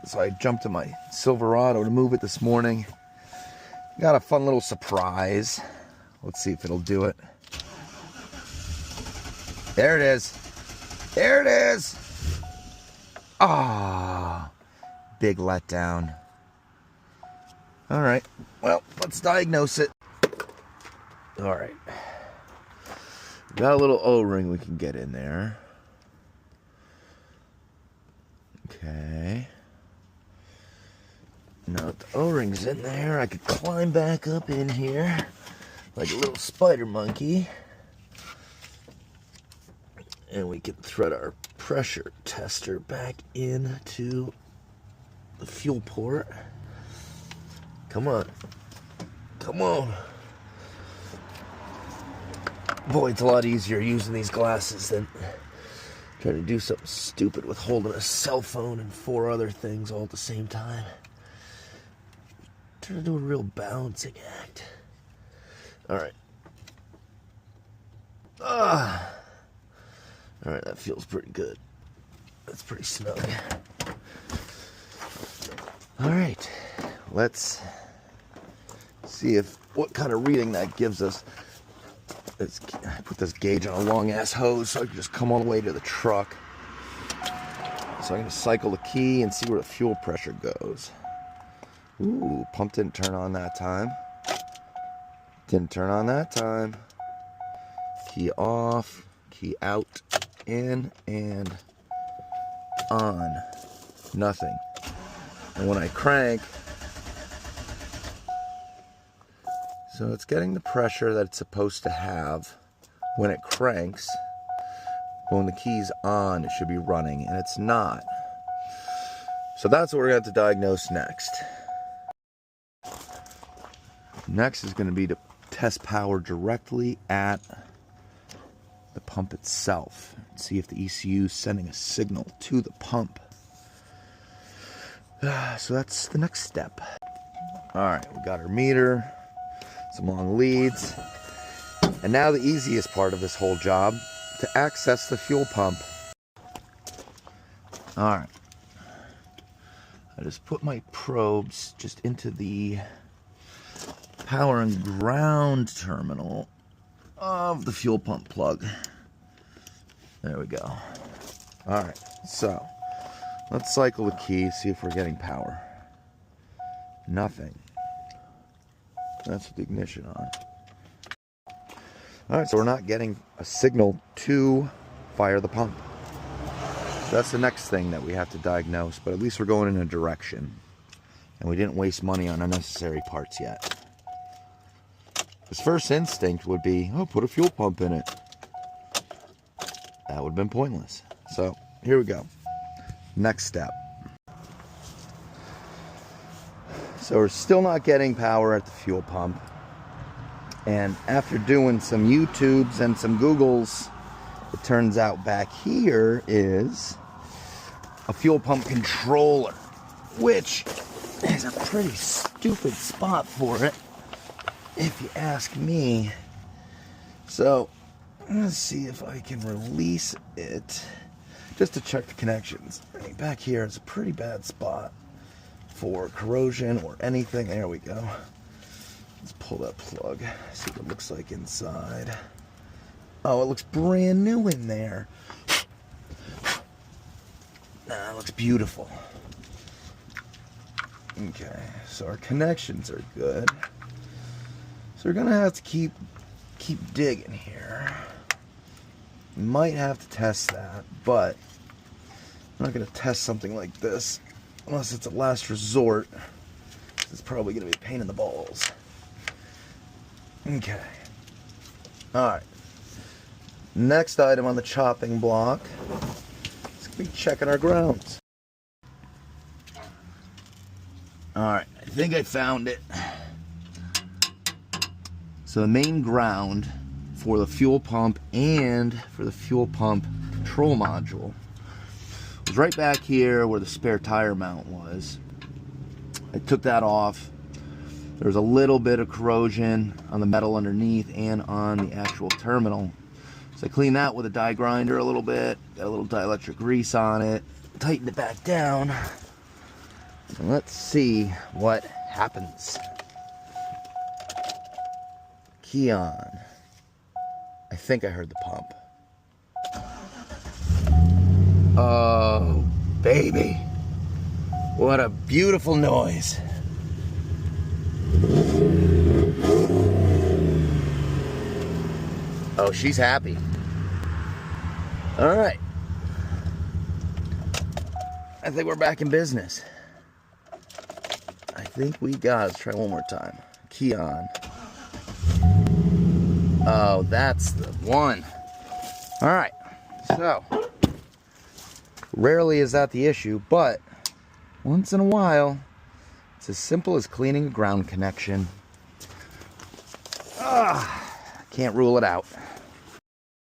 So I jumped to my Silverado to move it this morning. Got a fun little surprise. Let's see if it'll do it. There it is. There it is. Ah, big letdown. All right, well, let's diagnose it. All right. Got a little O-ring we can get in there. Okay. Now that the O-ring's in there, I could climb back up in here like a little spider monkey. And we can thread our pressure tester back into the fuel port. Come on. Come on. Boy, it's a lot easier using these glasses than trying to do something stupid with holding a cell phone and 4 other things all at the same time. Trying to do a real balancing act. Alright. Alright, that feels pretty good. That's pretty snug. Alright, let's see what kind of reading that gives us. I put this gauge on a long ass hose so I can just come all the way to the truck. So I'm going to cycle the key and see where the fuel pressure goes. Ooh, pump didn't turn on that time. Didn't turn on that time. Key off, key out, in, and on. Nothing. And when I crank, so it's getting the pressure that it's supposed to have when it cranks. But when the key's on, it should be running, and it's not. So that's what we're going to have to diagnose next. Next is going to be to test power directly at the pump itself. See if the ECU is sending a signal to the pump. So that's the next step. Alright, we got our meter, some long leads, and now the easiest part of this whole job, to access the fuel pump. Alright, I just put my probes just into the power and ground terminal of the fuel pump plug. There we go. Alright, so let's cycle the key, see if we're getting power. Nothing. That's with the ignition on. Alright, so we're not getting a signal to fire the pump. So that's the next thing that we have to diagnose, but at least we're going in a direction. And we didn't waste money on unnecessary parts yet. His first instinct would be, oh, put a fuel pump in it. That would have been pointless. So, here we go. Next step. So we're still not getting power at the fuel pump. And after doing some YouTubes and some Googles, it turns out back here is a fuel pump controller, which is a pretty stupid spot for it, if you ask me. So let's see if I can release it just to check the connections. Right back here is a pretty bad spot for corrosion or anything. There we go. Let's pull that plug, see what it looks like inside. Oh, it looks brand new in there. Nah, it looks beautiful. Okay, so our connections are good. So we're gonna have to keep digging here. Might have to test that, but I'm not gonna test something like this unless it's a last resort. It's probably gonna be a pain in the balls. Okay. Alright. Next item on the chopping block is going to be checking our grounds. Alright, I think I found it. So the main ground for the fuel pump and for the fuel pump control module was right back here where the spare tire mount was. I took that off. There was a little bit of corrosion on the metal underneath and on the actual terminal. So I cleaned that with a die grinder a little bit, got a little dielectric grease on it, tightened it back down, And let's see what happens. Key on. I think I heard the pump. Oh, baby. What a beautiful noise. Oh, she's happy. All right. I think we're back in business. I think we got it. Let's try one more time. Key on. Oh, that's the one. All right. So, rarely is that the issue, but once in a while, it's as simple as cleaning a ground connection. Can't rule it out.